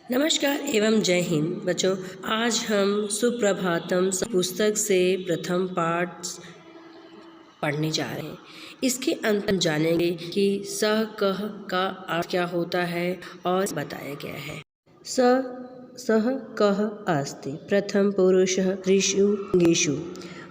नमस्कार एवं जय हिंद बच्चों। आज हम सुप्रभातम पुस्तक से प्रथम पाठ पढ़ने जा रहे हैं। इसके अंत जानेंगे कि सह कह का अर्थ क्या होता है और बताया गया है। सह कह अस्ति प्रथम पुरुषः त्रिषु लिंगेषु।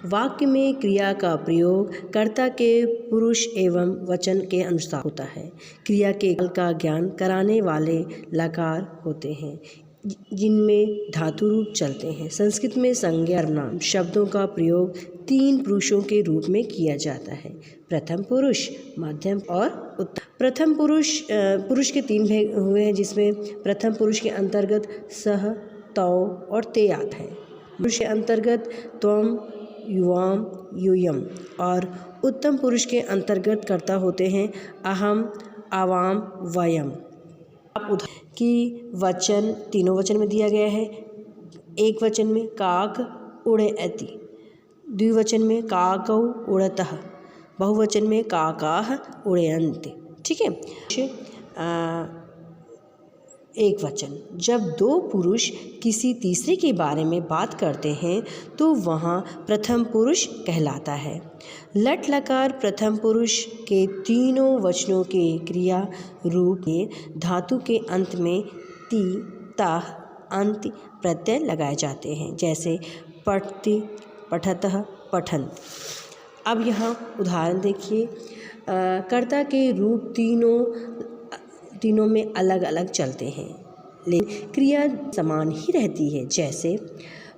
वाक्य में क्रिया का प्रयोग कर्ता के पुरुष एवं वचन के अनुसार होता है। क्रिया के काल का ज्ञान कराने वाले लकार होते हैं जिनमें धातु रूप चलते हैं। संस्कृत में संज्ञा सर्वनाम शब्दों का प्रयोग तीन पुरुषों के रूप में किया जाता है, प्रथम पुरुष, मध्यम और उत्तम। प्रथम पुरुष के तीन भेद हुए हैं, जिसमें प्रथम पुरुष के अंतर्गत सह, तौ और ते आता है। पुरुष के अंतर्गत त्वम, युवाम, यूयम और उत्तम पुरुष के अंतर्गत कर्ता होते हैं अहम, आवाम, वयम। आप की वचन तीनों वचन में दिया गया है। एक वचन में काक उड़यति, द्विवचन में काकौ उड़तः, बहुवचन में काकाः उड़यन्ति। ठीक है। एक वचन, जब दो पुरुष किसी तीसरे के बारे में बात करते हैं तो वहाँ प्रथम पुरुष कहलाता है। लट लकार प्रथम पुरुष के तीनों वचनों के क्रिया रूप में धातु के अंत में ति, ताः, अन्ति प्रत्यय लगाए जाते हैं, जैसे पठति, पठतः, पठन। अब यहाँ उदाहरण देखिए। कर्ता के रूप तीनों में अलग अलग चलते हैं, लेकिन क्रिया समान ही रहती है। जैसे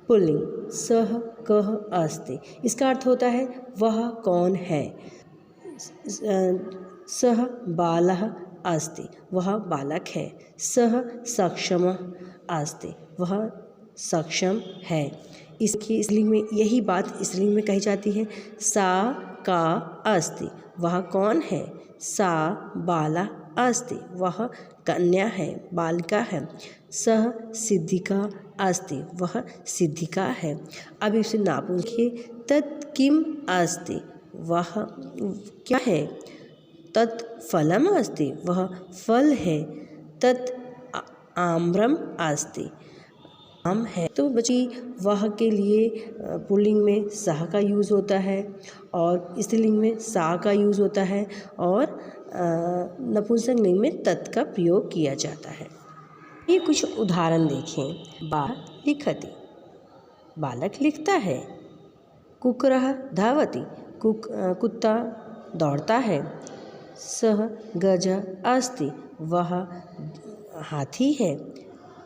पुल्लिंग सह कह अस्ति, इसका अर्थ होता है वह कौन है। सह बालः अस्ति, वह बालक है। सह सक्षमः अस्ति, वह सक्षम है। इसकी स्त्रीलिंग में यही बात स्त्रीलिंग में कही जाती है। सा का अस्ति, वह कौन है। सा बाला अस्ति, वह कन्या है, बालिका है। सह सिद्धिका अस्ति, वह सिद्धिका है। अब इसे नापूंखिए। तत् किम अस्ति, वह क्या है। तत् फलम अस्ति, वह फल है। तत् आम्रम अस्ति, आम है। तो बच्ची वह के लिए पुल्लिंग में सह का यूज़ होता है और स्त्रीलिंग में सा का यूज़ होता है और नपुंसक लिंग में तत् का प्रयोग किया जाता है। ये कुछ उदाहरण देखें। बालक लिखति, बालक लिखता है। कुक्कुरः धावति, कुत्ता दौड़ता है। सः गजः अस्ति, वह हाथी है।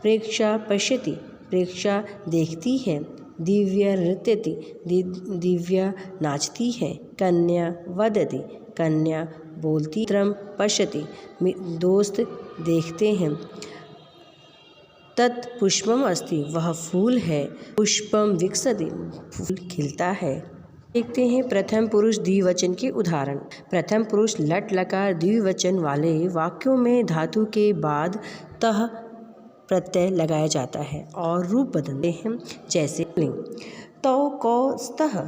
प्रेक्षा पश्यति, प्रेक्षा देखती है। दिव्या नृत्यति, दिव्या नाचती है। कन्या वदति, कन्या बोलती। मित्रं पश्यति, दोस्त देखते हैं। तत् पुष्पम अस्ति, वह फूल है। पुष्पम विकसति, फूल खिलता है। देखते हैं प्रथम पुरुष द्विवचन के उदाहरण। प्रथम पुरुष लट लकार द्विवचन वाले वाक्यों में धातु के बाद तः प्रत्यय लगाया जाता है और रूप बदलते हैं, जैसे लिंग। तौ कौ स्तः,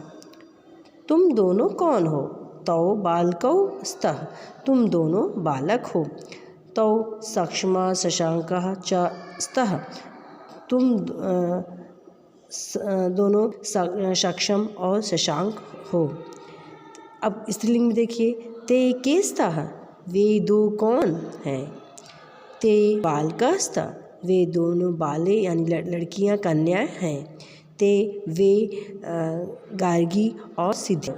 तुम दोनों कौन हो। तौ बालकौ स्तः, तुम दोनों बालक हो। तौ सक्षमा शशांकः च स्तः, तुम दोनों सक्षम और शशांक हो। अब स्त्रीलिंग में देखिए। ते के स्तः, वे दो कौन हैं। ते बालकः स्तः, वे दोनों बाले यानी लड़कियां, कन्याएं हैं। ते वे गार्गी और सिद्धि।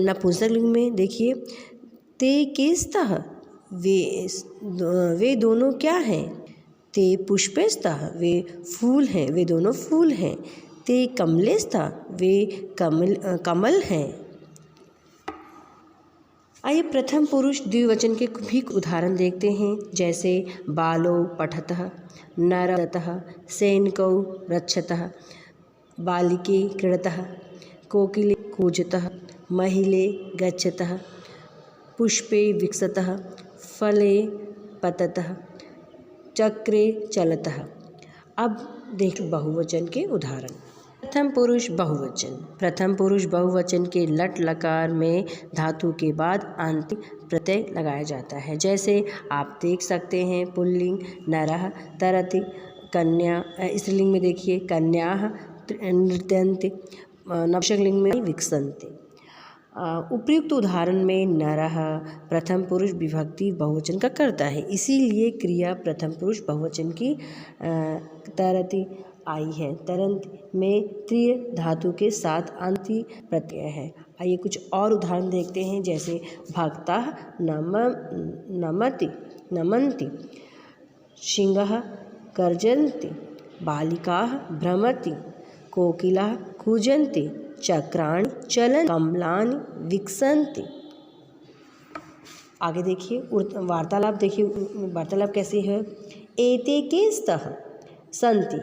नपुंसक लिंग में देखिए। ते के स्तः, वे दोनों क्या हैं। ते पुष्पे स्तः, वे फूल हैं, वे दोनों फूल हैं। ते कमले स्तः, वे कमल हैं। आइए प्रथम पुरुष द्विवचन के भी उदाहरण देखते हैं, जैसे बालो पठतः, नरतः, सैनिकौ रक्षतः, बालिके क्रीडतः, कोकिले कूजतः, महिले गच्छतः, पुष्पे विकसतः, फले पततः, चक्रे चलतः। अब देख बहुवचन के उदाहरण। प्रथम पुरुष बहुवचन। प्रथम पुरुष बहुवचन के लट लकार में धातु के बाद अंतिम प्रत्यय लगाया जाता है। जैसे आप देख सकते हैं पुल्लिंग नरः तरति, कन्या स्त्रीलिंग में देखिए कन्याः नृत्यन्ति, नपुंसकलिंग में विकसन्ति। उपयुक्त उदाहरण में नरः प्रथम पुरुष विभक्ति बहुवचन का करता है, इसीलिए क्रिया प्रथम पुरुष बहुवचन की तरति आई है। तरंत में त्रिय धातु के साथ अंति प्रत्यय है। आइए कुछ और उदाहरण देखते हैं, जैसे भक्तः नमति नमन्ति, सिंहः गर्जन्ति, बालिकाः भ्रमति, कोकिलाः कूजन्ति, चक्राणि चलन्ति, कमलानि विकसन्ति। आगे देखिए वार्तालाप, देखिए वार्तालाप कैसी है। एते के स्तः सन्ति,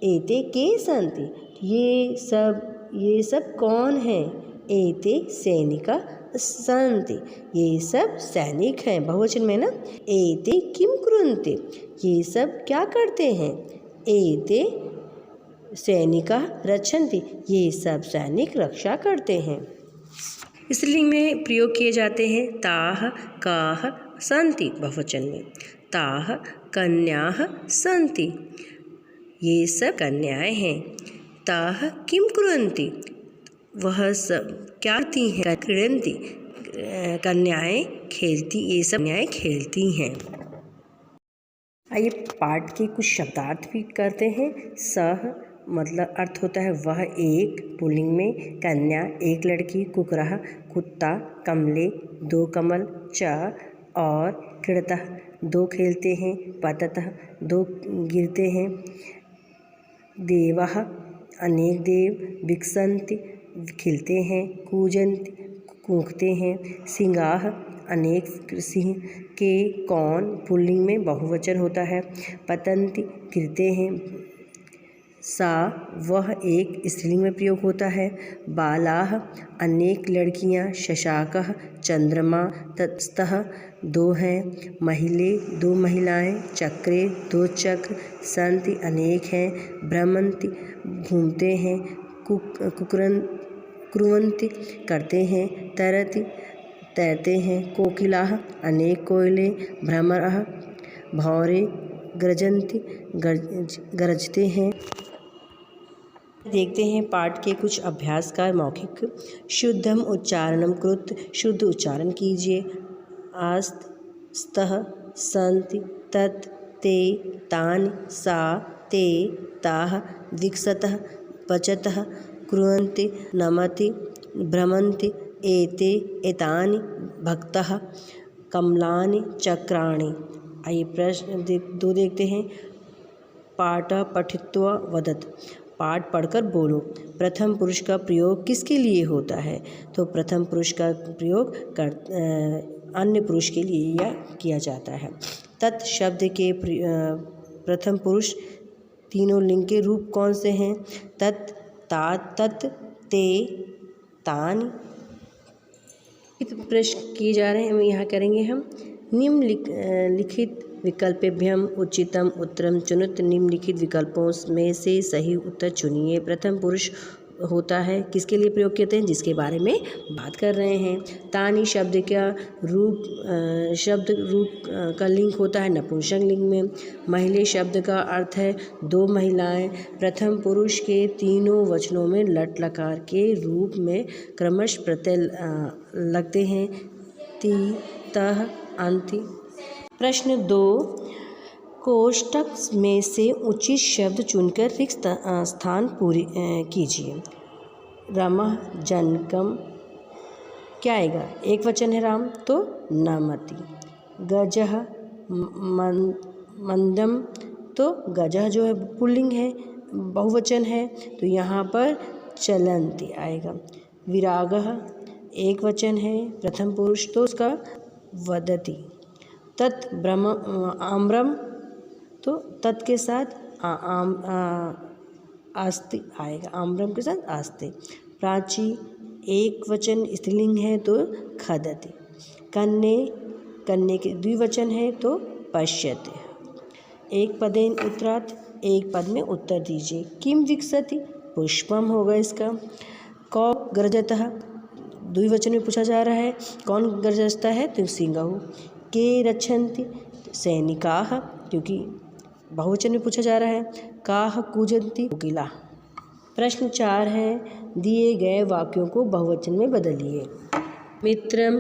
एते के सन्ति, ये सब कौन हैं। एते सैनिका सन्ति, ये सब सैनिक हैं, बहुवचन में ना। एते किम कुर्वन्ति, ये सब क्या करते हैं। एते सैनिका रक्षन्ति, ये सब सैनिक रक्षा करते हैं। स्त्रीलिंग में प्रयोग किए जाते हैं ताः काः सन्ति, बहुवचन में ताः कन्याः सन्ति, ये सब कन्याएं हैं। ताः किम कुर्वन्ति, वह सब क्या करती हैं। क्रीडन्ति, कन्याएं खेलती, ये सब कन्याएं खेलती हैं। आइए पाठ के कुछ शब्दार्थ भी करते हैं। सह मतलब अर्थ होता है वह एक, पुल्लिंग में कन्या एक लड़की, कुकरः कुत्ता, कमले दो कमल, च और क्रीडतः दो खेलते हैं, पततः दो गिरते हैं, देवः अनेक देव, विकसन्ति खिलते हैं, कूजन्ति कूकते हैं, सिंहाः अनेक सिंह के कौन, पुल्लिंग में बहुवचन होता है, पतन्ति गिरते हैं, सा वह एक, स्त्रीलिंग में प्रयोग होता है, बालाः अनेक लड़कियां, शशाकः चंद्रमा, ततस्तः दो हैं, महिले दो महिलाएं, चक्रे दो चक्र, सन्ति अनेक हैं, भ्रमन्ति घूमते हैं, कुर्वन्ति करते हैं, तरति तैरते हैं, कोकिलाः अनेक कोयले, भ्रमरः भौरे, गर्जन्ति गरजते हैं। देखते हैं पाठ के कुछ अभ्यास का मौखिक। शुद्धम उच्चारणम कृत, शुद्ध उच्चारण कीजिए। आस्त स्तः सन्ति तत् ते तानि सा ते ताः विकसतः पचतः कुर्वन्ति नमति भ्रमन्ति एते एतानि भक्तः कमलानि चक्राणि। आइए प्रश्न दो देखते हैं। पाठ पठित्वा वदत, पाठ पढ़कर बोलो। प्रथम पुरुष का प्रयोग किसके लिए होता है। तो प्रथम पुरुष का प्रयोग अन्य पुरुष के लिए या किया जाता है। तत् शब्द के प्रथम पुरुष तीनों लिंग के रूप कौन से हैं। तत्, तात, तत्, ते, तानि। प्रश्न किए जा रहे हैं, हम यहाँ करेंगे हम। निम्नलिखित विकल्पेभ्यम उचितम उत्तरम चुनित, निम्नलिखित विकल्पों में से सही उत्तर चुनिए। प्रथम पुरुष होता है किसके लिए प्रयोग करते हैं, जिसके बारे में बात कर रहे हैं। तानि शब्द का रूप का लिंग होता है नपुंसक लिंग में। महिले शब्द का अर्थ है दो महिलाएं। प्रथम पुरुष के तीनों वचनों में लट लकार के रूप में क्रमश प्रत्यय लगते हैं, ति, तः, अंति। प्रश्न 2, कोष्ठक में से उचित शब्द चुनकर रिक्त स्थान पूरी कीजिए। रमः जनकम, क्या आएगा, एक वचन है राम तो नमति। गजः मंदम, तो गजः जो है पुल्लिंग है, बहुवचन है, तो यहाँ पर चलन्ति आएगा। विरागः एक वचन है, प्रथम पुरुष, तो उसका वदति। तत् आम्रम, तो तत् के साथ आस्ते आएगा, आम्रम के साथ आस्ते। प्राची एक वचन स्त्रीलिंग है तो खदति। कन्ने के द्विवचन है तो पश्यते। एक पदेन उत्तरात्, एक पद में उत्तर दीजिए। किम विकसति, पुष्पम होगा इसका। कौ गर्जतः द्विवचन में पूछा जा रहा है, कौन गर्जता है तो सिंहु। के रक्षन्ति सैनिकाः, क्योंकि बहुवचन में पूछा जा रहा है। काः कूजन्ति कोकिला। प्रश्न 4 है, दिए गए वाक्यों को बहुवचन में बदलिए। मित्रम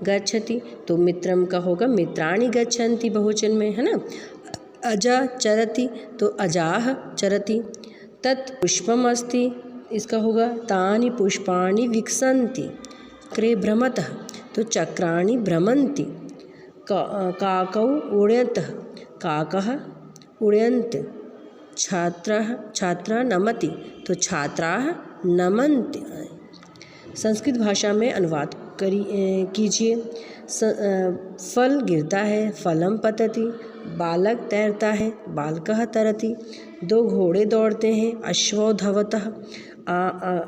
गच्छति, तो मित्रम का होगा मित्राणि गच्छन्ति बहुवचन में, है ना। अजा चरति, तो अजाः चरति। तत् पुष्पम अस्ति, इसका होगा तानि पुष्पाणि विकसन्ति। चक्रे भ्रमतः, तो चक्राणि भ्रमन्ति। काकौ उड्यतः, काकः उड्यन्ते। छात्रः नमति, तो छात्राः नमन्ति। संस्कृत भाषा में अनुवाद कीजिए। फल गिरता है, फलम पतति। बालक तैरता है, बालकः तरति। 2 घोड़े दौड़ते हैं, अश्वौ धवतः।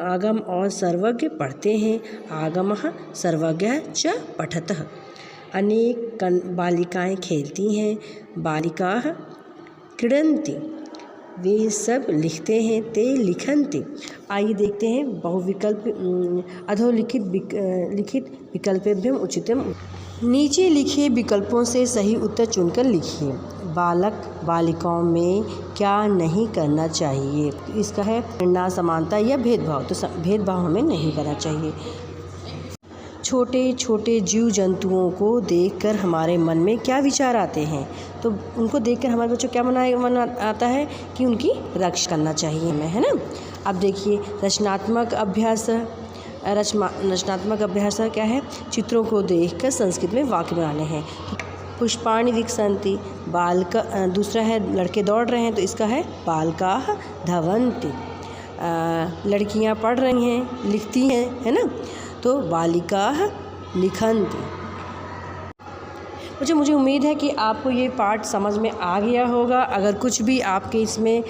आगम और सर्वज्ञ पढ़ते हैं, आगमः सर्वज्ञः च पठतः। अनेक बालिकाएं खेलती हैं, बालिकाः क्रीडन्ति। वे सब लिखते हैं, ते लिखन्ति। आइए देखते हैं बहुविकल्प अधोलिखित लिखित विकल्पेभ्यम उचितम। नीचे लिखे विकल्पों से सही उत्तर चुनकर लिखिए। बालक बालिकाओं में क्या नहीं करना चाहिए, इसका है प्रेरणा, समानता या भेदभाव। तो भेदभाव हमें नहीं करना चाहिए। छोटे छोटे जीव जंतुओं को देखकर हमारे मन में क्या विचार आते हैं, तो उनको देखकर हमारे बच्चों क्या मन आता है कि उनकी रक्षा करना चाहिए हमें, है ना। अब देखिए रचनात्मक अभ्यास। रचनात्मक अभ्यास क्या है, चित्रों को देखकर संस्कृत में वाक्य बनाने हैं। पुष्पाणि विकसन्ति, बालक। दूसरा है लड़के दौड़ रहे हैं, तो इसका है बालकाः धवन्ति। लड़कियां पढ़ रही हैं, लिखती हैं, है ना, तो बालिकाः लिखन्ति। मुझे उम्मीद है कि आपको ये पाठ समझ में आ गया होगा। अगर कुछ भी आपके इसमें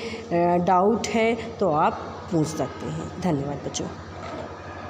डाउट है तो आप पूछ सकते हैं। धन्यवाद बच्चों।